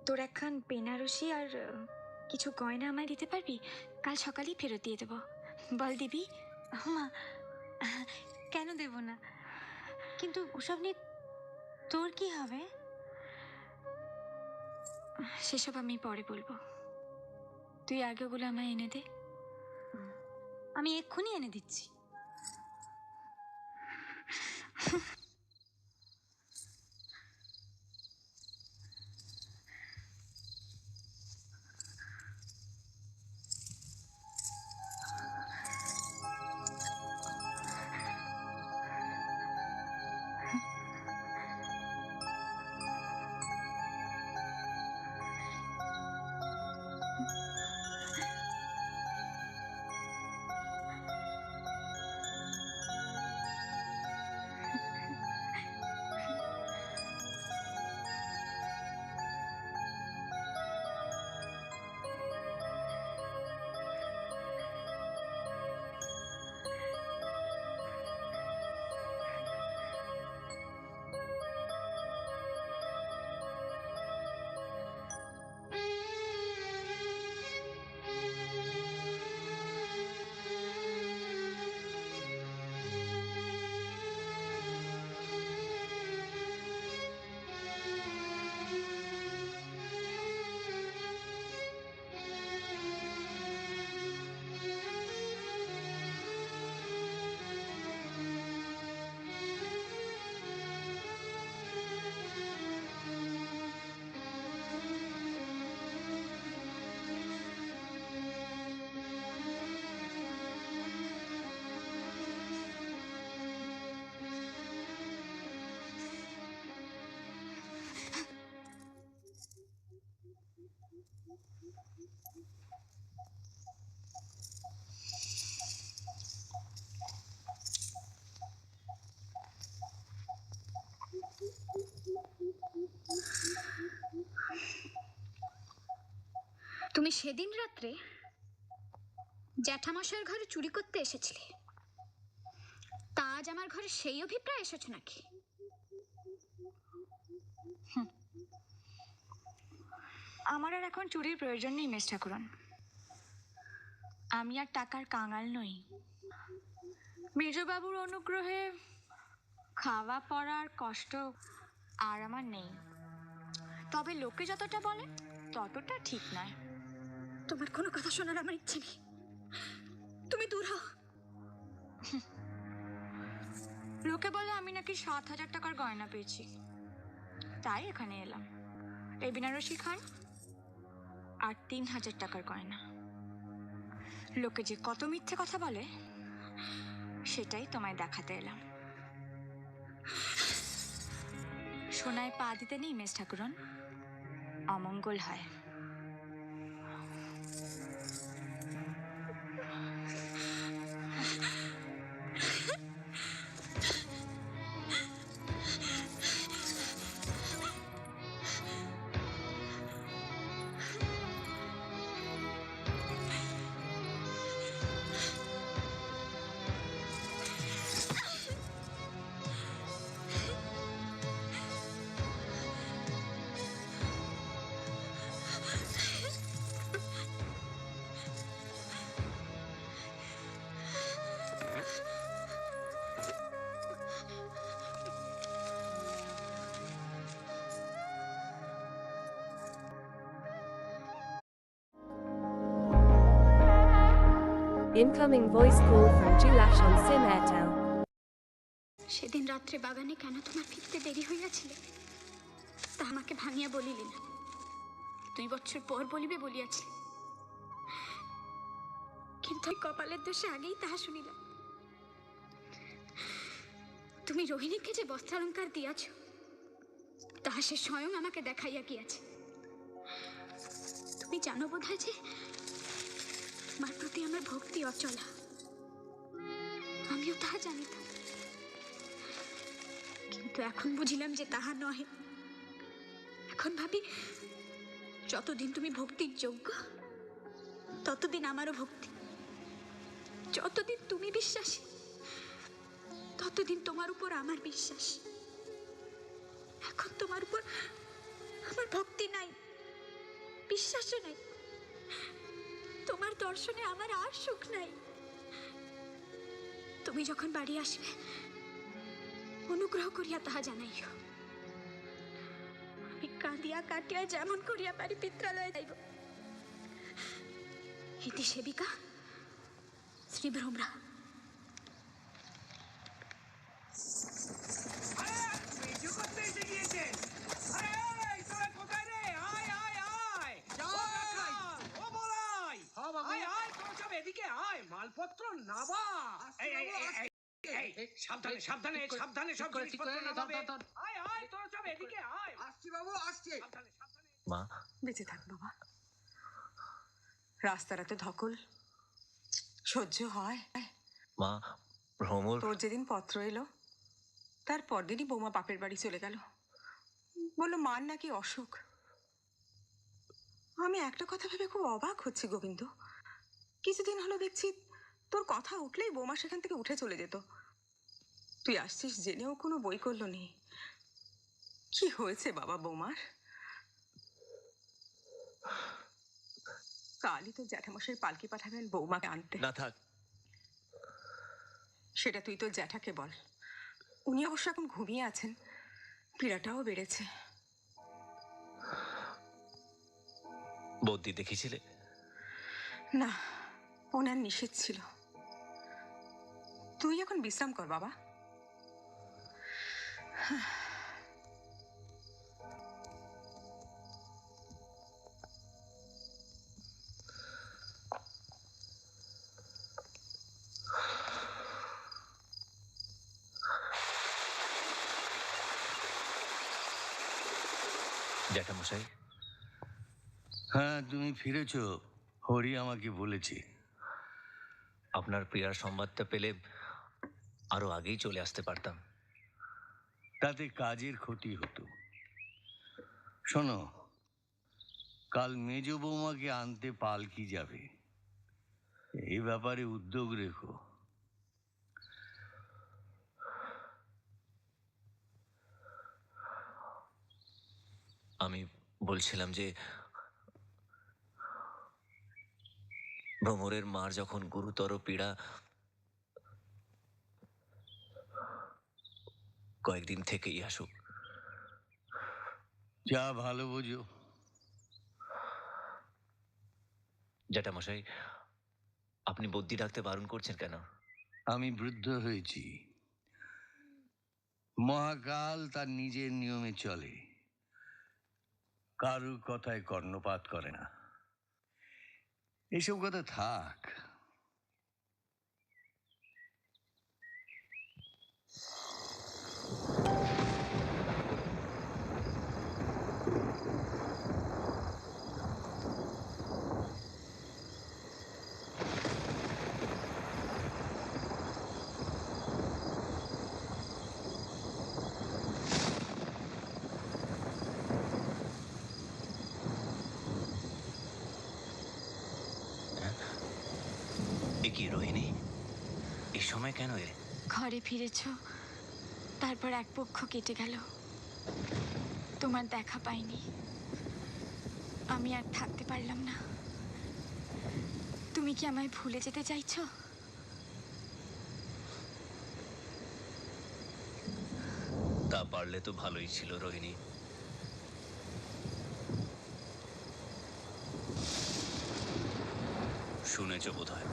তোর একখান বেনারসি আর কিছু গয়না আমায় দিতে পারবি? কাল সকালেই ফেরত দিয়ে দেবো। বল দিবি? মা, কেন দেব না? কিন্তু ওসব নিয়ে তোর কি হবে? সেসব আমি পরে বলবো, তুই আগে ওগুলো আমায় এনে দে। আমি এক্ষুনি এনে দিচ্ছি। তুমি সেদিন রাত্রে জ্যাঠামশাইয়ের ঘরে চুরি করতে এসেছিলে, তা আজ আমার ঘরে সেই অভিপ্রায় এসেছো নাকি? আমার আর এখন চুরির প্রয়োজন নেই মিস ঠাকুরন। আমি আর টাকার কাঙাল নই। মেজবাবুর অনুগ্রহে খাওয়া পড়ার কষ্ট আর আমার নেই। তবে লোকে যতটা বলে ততটা ঠিক নয়। তোমার কোনো কথা শোনার আমার ইচ্ছে নেই, তুমি দূর হও। লোকে বলে আমি নাকি 7,000 টাকার গয়না পেয়েছি, তাই এখানে এলাম। এই বেনারসি খান আর 3,000 টাকার গয়না। লোকে যে কত মিথ্যে কথা বলে সেটাই তোমায় দেখাতে এলাম। সোনায় পা দিতে নেই মিস ঠাকুরন, অমঙ্গল হয়। Incoming voice call from Julash on SIM Airtel. সেদিন রাত্রে বাগানে কেন তোমার ফিরতে দেরি হইয়াছিল তা আমাকে ভাঙিয়া বলিলে না। 2 বছর পর বলিবে বলিয়াছিলে, কিন্তু ওই কপালের দোষে আগেই তাহা শুনিলাম। তুমি রোহিণীকে যে বস্ত্রালঙ্কার দিয়াছ তাহা সে স্বয়ং আমাকে দেখাইয়া গিয়াছে। তুমি জানো বোধ হয় যে তোমার প্রতি আমার ভক্তি অচলা। আমিও তাহা জানিতাম, কিন্তু এখন বুঝিলাম যে তাহা নহে। এখন ভাবি যতদিন তুমি ভক্তির যোগ্য ততদিন আমারও ভক্তি, যতদিন তুমি বিশ্বাসী ততদিন তোমার উপর আমার বিশ্বাস। এখন তোমার উপর আমার ভক্তি নাই, বিশ্বাসও নাই। তোমার দর্শনে আমার আর সুখ নাই। তুমি যখন বাড়ি আসবে অনুগ্রহ করিয়া তাহা জানাইও। আমি কাঁদিয়া কাটিয়া যেমন করিয়া পারি পিত্রালয়ে যাইব। ইতি সেবিকা শ্রী ভ্রমরা। মালপত্র নাবা। সাবধানে সাবধানে সাবধানে সব জিনিসপত্র নামাবে। আয় আয় তোরা সব এদিকে আয়। আসছি বাবু আসছি। সাবধানে সাবধানে। মা, বেঁচে থাক বাবা। রাস্তার এত ধকল সহ্য হয়? মা, ভ্রমর। তোর যেদিন পত্র এলো তার পরদিনই বৌমা বাপের বাড়ি চলে গেল। বললো মার নাকি অসুখ। আমি একটা কথা ভেবে খুব অবাক হচ্ছি গোবিন্দ। কিছুদিন হলো দেখছি তোর কথা উঠলেই বৌমা সেখান থেকে উঠে চলে যেত। তুই আসছিস জেনেও কোনো বই করলো নেই। কি হয়েছে বাবা বৌমার? কালই তো জ্যাঠামশাই পালকি পাঠাবেন বৌমাকে আনতে। না থাক। সেটা তুই তোর জ্যাঠাকে বল। উনি অবশ্য এখন ঘুমিয়ে আছেন, পীড়াটাও বেড়েছে। বৌদি দেখেছিলে? না, ওনার নিষেধ ছিল। তুই এখন বিশ্রাম কর বাবা। জ্যাঠামশাই, হ্যাঁ, তুমি ফিরেছো। হরি আমাকে বলেছে। আপনার প্রিয়ার সংবাদটা পেলে আরো আগেই চলে আসতে পারতাম। তাতে কাজের ক্ষতি হতো। শোনো, কাল মেজ বৌমাকে আনতে পালকি যাবে। এই ব্যাপারে উদ্যোগ রেখো। আমি বলছিলাম যে ভ্রমরের মার যখন গুরুতর পীড়া, কয়েকদিন থেকেই আসুক। যা ভালো বোঝো। জ্যাঠামশাই, আপনি বদ্যি ডাকতে বারণ করছেন কেন? আমি বৃদ্ধ হয়েছি। মহাকাল তার নিজের নিয়মে চলে, কারুর কথায় কর্ণপাত করে না। এসব কথা থাক। এ কি রোহিণী, এই সময় কেন এলে? ঘরে ফিরেছ, তারপর এক পক্ষ কেটে গেল, তোমার দেখা পাইনি। আমি আর থাকতে পারলাম না। তুমি কি আমায় ভুলে যেতে চাইছো? তা পারলে তো ভালোই ছিল রোহিণী। শুনেছ বোধহয়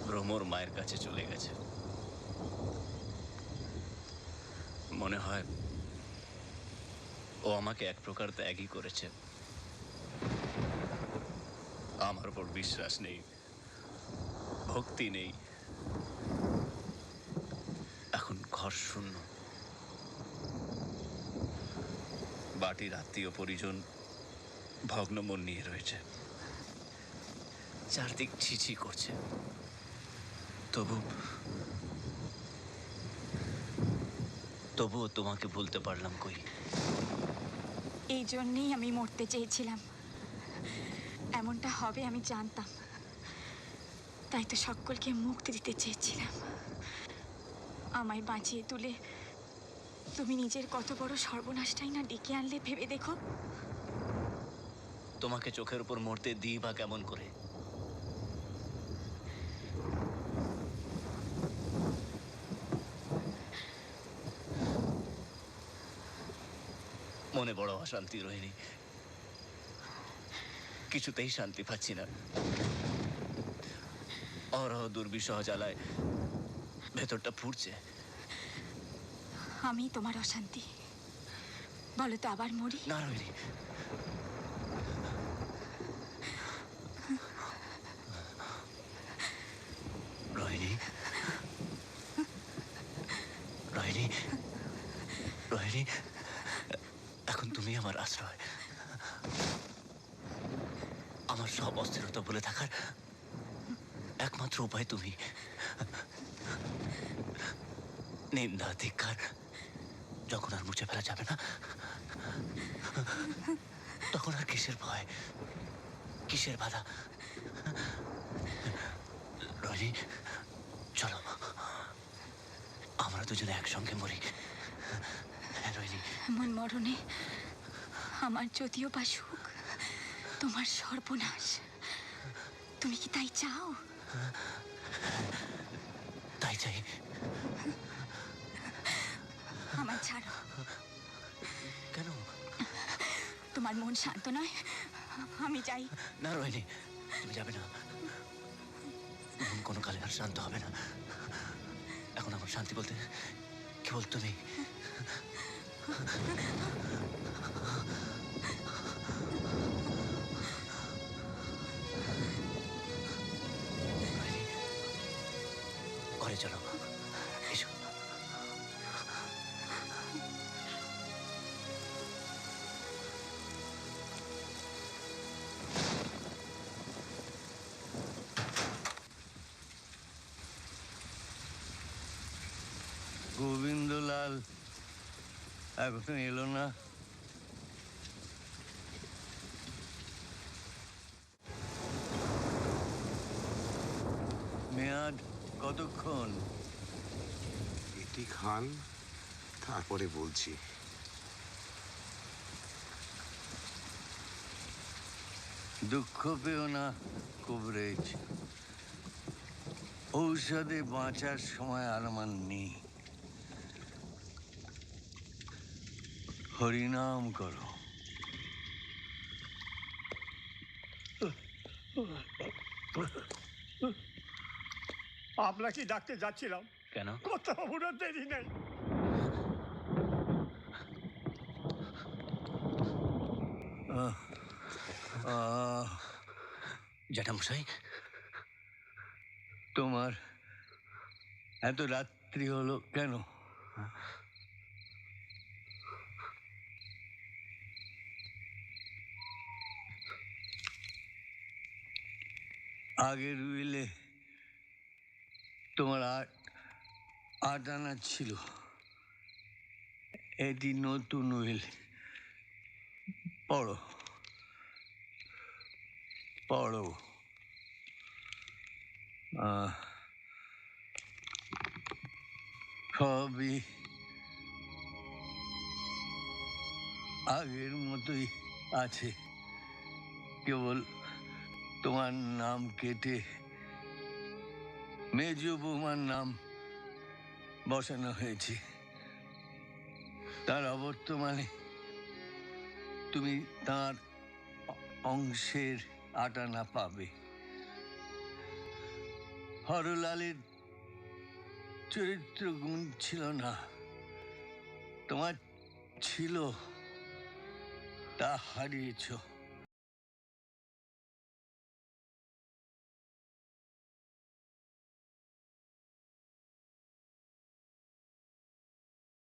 ভ্রমর মায়ের কাছে চলে গেছে। মনে হয় ও আমাকে এক প্রকার ত্যাগই করেছে। আমার উপর বিশ্বাস নেই, ভক্তি নেই। এখন ঘর শূন্য। বাটির আত্মীয় পরিজন ভগ্ন মন নিয়ে রয়েছে। চারদিক ছিছি করছে। তবুও তোমাকে ভুলতে পারলাম কই। এই জন্যেই আমি মরতে চেয়েছিলাম। এমনটা হবে আমি জানতাম, তাই তো সকলকে মুক্তি দিতে চেয়েছিলাম। আমায় বাঁচিয়ে তুলে তুমি নিজের কত বড় সর্বনাশটাই না ডেকে আনলে ভেবে দেখো। তোমাকে চোখের উপর মরতে দিই বা কেমন করে? মনে বড় অশান্তি, রোহিণী। কিছুতেই শান্তি পাচ্ছি না। অরহ দুর্বিষহ জ্বালায় ভেতরটা ফুটছে। আমি তোমার অশান্তি? বলো তো আবার মরি? না রোহিণী, রোহিণী, রোহিণী, রোহিণী, এখন তুমি আমার আশ্রয়, আমার সব অস্থিরতা বলে থাকার একমাত্র উপায় তুমি। নিন্দা ধিক্কার যখন আর মুছে ফেলা যাবে না, তখন আর কিসের ভয়, কিসের বাধা? রোহিণী, চলো আমরা দুজনে একসঙ্গে মরি। হ্যাঁ রোহিণী। এমন মরণে আমার যদিও বা সুখ, তোমার সর্বনাশ। তুমি কি তাই চাও? তাই চাই। আমায় ছাড়ো। কেন? তোমার মন শান্ত নয়? আমি যাই। না রোহিণী, তুমি যাবে না। মন কোনো কালে আর শান্ত হবে না। এখন আমার শান্তি বলতে কেবল তুমি। রোহিণী, ঘরে চলো, এসো। গোবিন্দলাল এখনো এলো না? মেয়াদ কতক্ষণ? এটি খান, তারপরে বলছি। দুঃখ পেও না কবরেজ, ঔষধে বাঁচার সময় আর আমার নেই। হরিনাম করো। আপনাকে ডাকতে যাচ্ছিলাম। কেন? কথা বলার দেরি নেই। জ্যাঠামশাই, তোমার এত রাত্রি হলো কেন? আগের উইলে তোমার 8 আনা ছিল, এটি নতুন উইল। পড়ো পড়ো। সবই আগের মতোই আছে, কেবল তোমার নাম কেটে মেজ বৌমার নাম বসানো হয়েছে। তার অবর্তমানে তুমি তার অংশের 8 আনা পাবে। হরলালের চরিত্র গুণ ছিল না, তোমার ছিল, তা হারিয়েছ।